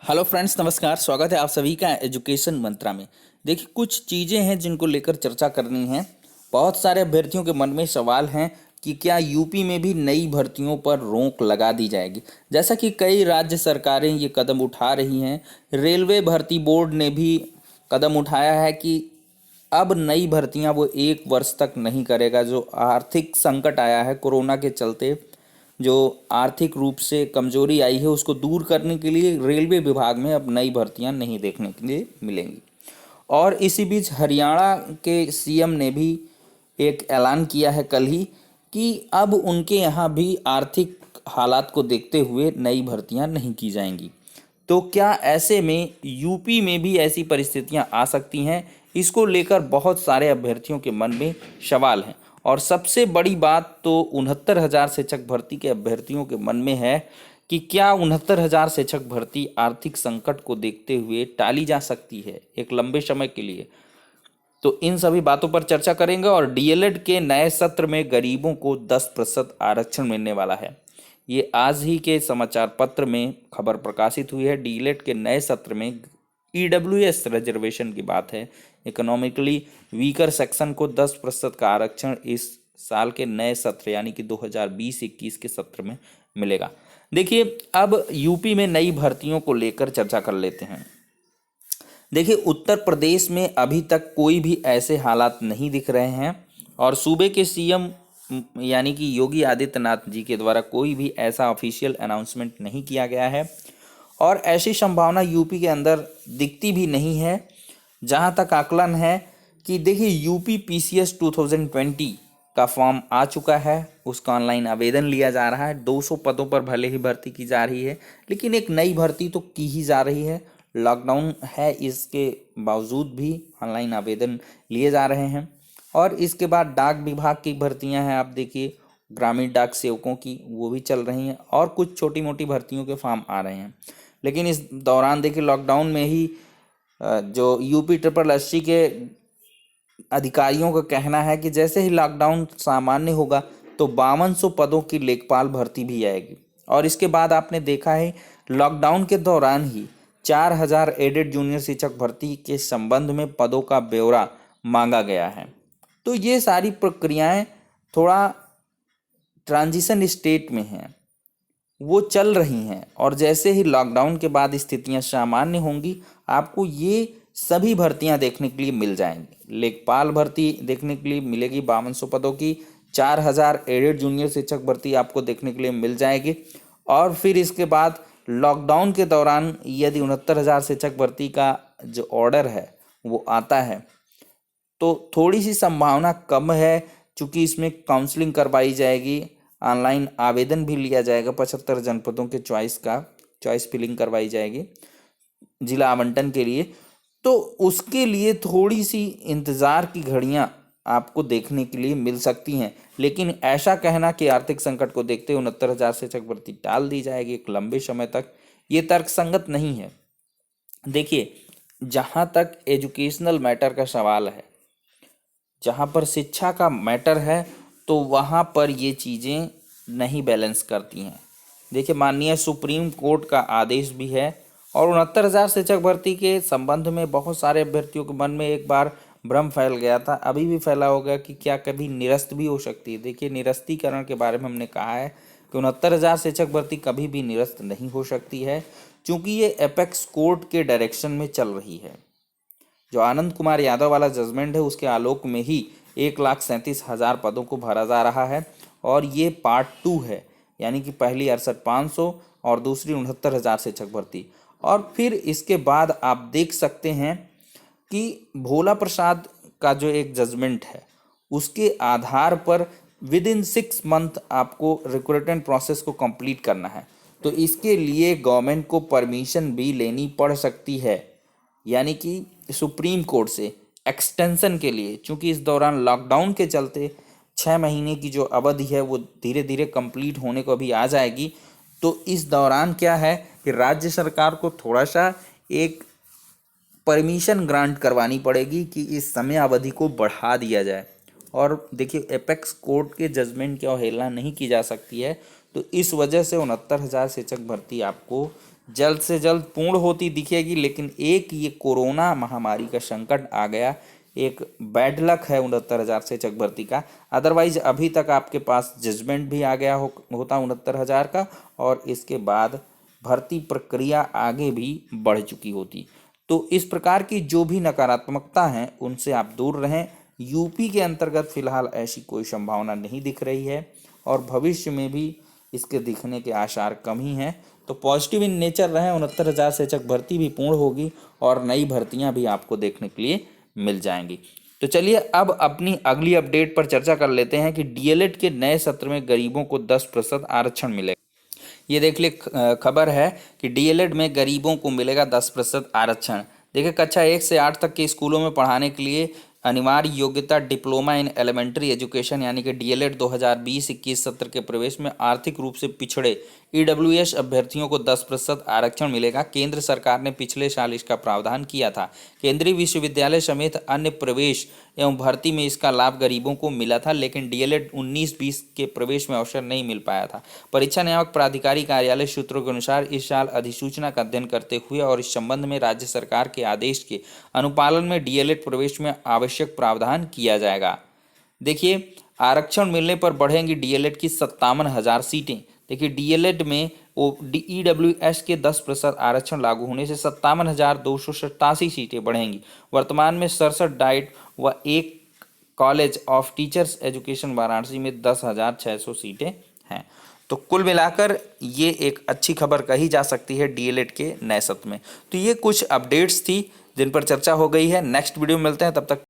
Hello friends, नमस्कार। स्वागत है आप सभी का एजुकेशन मंत्रा में। देखिए, कुछ चीज़ें हैं जिनको लेकर चर्चा करनी है। बहुत सारे अभ्यर्थियों के मन में सवाल हैं कि क्या यूपी में भी नई भर्तियों पर रोक लगा दी जाएगी। जैसा कि कई राज्य सरकारें ये कदम उठा रही हैं। रेलवे भर्ती बोर्ड ने भी कदम उठाया है कि अब नई भर्तियां वो 1 वर्ष तक नहीं करेगा। जो आर्थिक संकट आया है कोरोना के चलते, जो आर्थिक रूप से कमजोरी आई है, उसको दूर करने के लिए रेलवे विभाग में अब नई भर्तियां नहीं देखने के लिए मिलेंगी। और इसी बीच हरियाणा के सीएम ने भी एक ऐलान किया है कल ही कि अब उनके यहाँ भी आर्थिक हालात को देखते हुए नई भर्तियां नहीं की जाएंगी। तो क्या ऐसे में यूपी में भी ऐसी परिस्थितियां आ सकती हैं? इसको लेकर बहुत सारे अभ्यर्थियों के मन में सवाल हैं। और सबसे बड़ी बात तो 69,000 शिक्षक भर्ती के अभ्यर्थियों के मन में है कि क्या 69,000 शिक्षक भर्ती आर्थिक संकट को देखते हुए टाली जा सकती है एक लंबे समय के लिए। तो इन सभी बातों पर चर्चा करेंगे। और डीएलएड के नए सत्र में गरीबों को 10% आरक्षण मिलने वाला है। ये आज ही के समाचार पत्र में खबर प्रकाशित हुई है। डीएलएड के नए सत्र में ईडब्ल्यूएस रिजर्वेशन की बात है। इकोनॉमिकली वीकर सेक्शन को 10% का आरक्षण इस साल के नए सत्र यानी कि 2020-21 के सत्र में मिलेगा। देखिए, अब यूपी में नई भर्तियों को लेकर चर्चा कर लेते हैं। देखिए, उत्तर प्रदेश में अभी तक कोई भी ऐसे हालात नहीं दिख रहे हैं और सूबे के सीएम यानी कि योगी आदित्यनाथ जी के द्वारा कोई भी ऐसा ऑफिशियल अनाउंसमेंट नहीं किया गया है और ऐसी संभावना यूपी के अंदर दिखती भी नहीं है। जहां तक आकलन है कि देखिए, यूपी पीसीएस 2020 का फॉर्म आ चुका है, उसका ऑनलाइन आवेदन लिया जा रहा है। 200 पदों पर भले ही भर्ती की जा रही है, लेकिन एक नई भर्ती तो की ही जा रही है। लॉकडाउन है, इसके बावजूद भी ऑनलाइन आवेदन लिए जा रहे हैं। और इसके बाद डाक विभाग की भर्तियां हैं, आप देखिए, ग्रामीण डाक सेवकों की वो भी चल रही हैं और कुछ छोटी मोटी भर्तियों के फॉर्म आ रहे हैं। लेकिन इस दौरान देखिए, लॉकडाउन में ही जो यूपी ट्रिपल एससी के अधिकारियों का कहना है कि जैसे ही लॉकडाउन सामान्य होगा तो 5200 पदों की लेखपाल भर्ती भी आएगी। और इसके बाद आपने देखा है, लॉकडाउन के दौरान ही 4000 एडेड जूनियर शिक्षक भर्ती के संबंध में पदों का ब्यौरा मांगा गया है। तो ये सारी प्रक्रियाएं थोड़ा ट्रांजिशन स्टेट में हैं, वो चल रही हैं। और जैसे ही लॉकडाउन के बाद स्थितियां सामान्य होंगी, आपको ये सभी भर्तियां देखने के लिए मिल जाएंगी। लेखपाल भर्ती देखने के लिए मिलेगी 5200 पदों की, 4000 एडेड जूनियर शिक्षक भर्ती आपको देखने के लिए मिल जाएगी। और फिर इसके बाद लॉकडाउन के दौरान यदि 69,000 शिक्षक भर्ती का जो ऑर्डर है वो आता है तो थोड़ी सी संभावना कम है, क्योंकि इसमें काउंसलिंग करवाई जाएगी, ऑनलाइन आवेदन भी लिया जाएगा। 75 जनपदों के चॉइस फिलिंग करवाई जाएगी जिला आवंटन के लिए। तो उसके लिए थोड़ी सी इंतज़ार की घड़ियां आपको देखने के लिए मिल सकती हैं। लेकिन ऐसा कहना कि आर्थिक संकट को देखते हुए 69,000 शिक्षक भर्ती टाल दी जाएगी एक लंबे समय तक, ये तर्कसंगत नहीं है। देखिए, जहाँ तक एजुकेशनल मैटर का सवाल है, जहाँ पर शिक्षा का मैटर है, तो वहाँ पर ये चीज़ें नहीं बैलेंस करती हैं। देखिए, माननीय सुप्रीम कोर्ट का आदेश भी है और 69,000 शिक्षक भर्ती के संबंध में बहुत सारे अभ्यर्थियों के मन में एक बार भ्रम फैल गया था, अभी भी फैला होगा कि क्या कभी निरस्त भी हो सकती है। देखिए, निरस्तीकरण के बारे में हमने कहा है कि 69,000 शिक्षक भर्ती कभी भी निरस्त नहीं हो सकती है, क्योंकि ये एपेक्स कोर्ट के डायरेक्शन में चल रही है। जो आनंद कुमार यादव वाला जजमेंट है, उसके आलोक में ही 1,37,000 पदों को भरा जा रहा है। और ये पार्ट 2 है, यानी कि पहली 68,500 और दूसरी 69,000 शिक्षक भर्ती। और फिर इसके बाद आप देख सकते हैं कि भोला प्रसाद का जो एक जजमेंट है, उसके आधार पर विद इन 6 मंथ आपको रिक्रूटमेंट प्रोसेस को कंप्लीट करना है। तो इसके लिए गवर्नमेंट को परमिशन भी लेनी पड़ सकती है, यानी कि सुप्रीम कोर्ट से एक्सटेंशन के लिए। चूंकि इस दौरान लॉकडाउन के चलते 6 महीने की जो अवधि है वो धीरे धीरे कंप्लीट होने को अभी आ जाएगी। तो इस दौरान क्या है कि राज्य सरकार को थोड़ा सा एक परमिशन ग्रांट करवानी पड़ेगी कि इस समय अवधि को बढ़ा दिया जाए। और देखिए, एपेक्स कोर्ट के जजमेंट की अवहेलना नहीं की जा सकती है। तो इस वजह से 69,000 शिक्षक भर्ती आपको जल्द से जल्द पूर्ण होती दिखेगी। लेकिन एक ये कोरोना महामारी का संकट आ गया, एक बैड लक है 69,000 शिक्षक भर्ती का। अदरवाइज अभी तक आपके पास जजमेंट भी आ गया होता 69,000 का, और इसके बाद भर्ती प्रक्रिया आगे भी बढ़ चुकी होती। तो इस प्रकार की जो भी नकारात्मकता है उनसे आप दूर रहें। यूपी के अंतर्गत फिलहाल ऐसी कोई संभावना नहीं दिख रही है, और भविष्य में भी इसके दिखने के आसार कम ही हैं। तो पॉजिटिव इन नेचर रहें। 69,000 शिक्षक भर्ती भी पूर्ण होगी और नई भर्तियां भी आपको देखने के लिए मिल जाएंगी। तो चलिए अब अपनी अगली अपडेट पर चर्चा कर लेते हैं कि डीएलएड के नए सत्र में गरीबों को 10% आरक्षण मिलेगा। ये देख ले खबर है कि डीएलएड में गरीबों को मिलेगा 10% आरक्षण। देखिए, कक्षा 1 से 8 तक के स्कूलों में पढ़ाने के लिए अनिवार्य योग्यता डिप्लोमा इन एलिमेंट्री एजुकेशन यानी कि डीएलएड 2020-21 सत्र के प्रवेश में आर्थिक रूप से पिछड़े ईडब्ल्यूएस अभ्यर्थियों को 10% आरक्षण मिलेगा। केंद्र सरकार ने पिछले साल इसका प्रावधान किया था। केंद्रीय विश्वविद्यालय समेत अन्य प्रवेश एवं भर्ती में इसका लाभ गरीबों को मिला था, लेकिन डीएलएड 19-20 के प्रवेश में अवसर नहीं मिल पाया था। परीक्षा नियामक प्राधिकारी कार्यालय सूत्रों के अनुसार इस साल अधिसूचना का अध्ययन करते हुए और इस संबंध में राज्य सरकार के आदेश के अनुपालन में डीएलएड प्रवेश में आवश्यक प्रावधान किया जाएगा। देखिए, आरक्षण मिलने पर बढ़ेंगी डीएलएड की 57,000 सीटें। देखिए, डीएलएड में ईडब्ल्यूएस के 10% आरक्षण लागू होने से 57,287 सीटें बढ़ेंगी। वर्तमान में 67 डाइट व एक college of teachers education Varanasi में 10,600 सीटें हैं। तो कुल मिलाकर ये एक अच्छी खबर कही जा सकती है डीएलएड के नए सत्र में। तो ये कुछ अपडेट्स थी जिन पर चर्चा हो गई है। नेक्स्ट वीडियो में मिलते हैं, तब तक